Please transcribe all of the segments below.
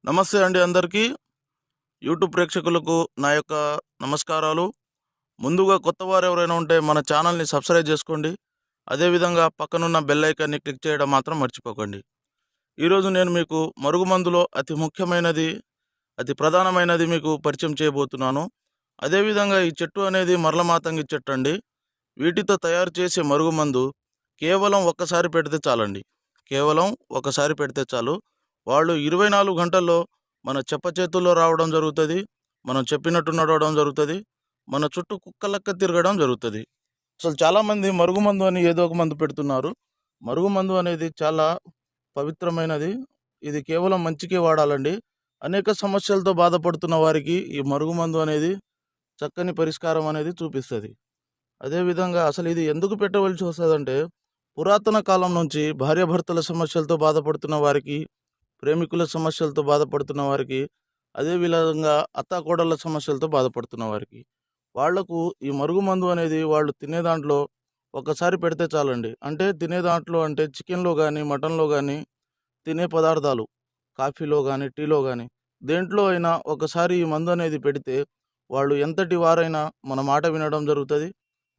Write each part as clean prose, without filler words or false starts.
నమస్తే అండి అందరికీ. యూట్యూబ్ ప్రేక్షకులకు నా యొక్క నమస్కారాలు. ముందుగా కొత్తవారు ఎవరైనా ఉంటే మన ఛానల్ని సబ్స్క్రైబ్ చేసుకోండి. అదేవిధంగా పక్కనున్న బెల్ ఐకాన్ని క్లిక్ చేయడం మాత్రం మర్చిపోకండి. ఈరోజు నేను మీకు మరుగుమందులో అతి ముఖ్యమైనది, అతి ప్రధానమైనది మీకు పరిచయం చేయబోతున్నాను. అదేవిధంగా ఈ చెట్టు అనేది మరలమాతంగి చెట్టు అండి. వీటితో తయారు చేసే మరుగుమందు కేవలం ఒక్కసారి పెడితే చాలండి. కేవలం ఒకసారి పెడితే చాలు. వాళ్ళు 24 గంటల్లో మన చేతుల్లో రావడం జరుగుతుంది. మనం చెప్పినట్టు నడవడం జరుగుతుంది. మన చుట్టూ కుక్కలక్క తిరగడం జరుగుతుంది. అసలు చాలామంది మరుగుమందు అని ఏదో ఒక మందు పెడుతున్నారు. మరుగుమందు అనేది చాలా పవిత్రమైనది. ఇది కేవలం మంచికే వాడాలండి. అనేక సమస్యలతో బాధపడుతున్న వారికి ఈ మరుగుమందు అనేది చక్కని పరిష్కారం అనేది చూపిస్తుంది. అదేవిధంగా అసలు ఇది ఎందుకు పెట్టవలసి వస్తుందంటే, పురాతన కాలం నుంచి భార్యాభర్తల సమస్యలతో బాధపడుతున్న వారికి, ప్రేమికుల సమస్యలతో బాధపడుతున్న వారికి, అదేవిధంగా అత్తాకోడళ్ళ సమస్యలతో బాధపడుతున్న వారికి, వాళ్లకు ఈ మరుగుమందు అనేది వాళ్ళు తినే దాంట్లో ఒకసారి పెడితే చాలండి. అంటే తినే దాంట్లో అంటే చికెన్లో కానీ, మటన్లో కానీ, తినే పదార్థాలు కాఫీలో కానీ, టీలో కానీ దేంట్లో అయినా ఒకసారి ఈ మందు అనేది పెడితే వాళ్ళు ఎంతటి వారైనా మన మాట వినడం జరుగుతుంది.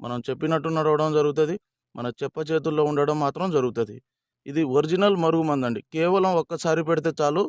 మనం చెప్పినట్టు నడవడం జరుగుతుంది. మన చేతుల్లో ఉండడం మాత్రం జరుగుతుంది. ఇది ఒరిజినల్ మరుగుమందు అండి. కేవలం ఒక్కసారి పెడితే చాలు.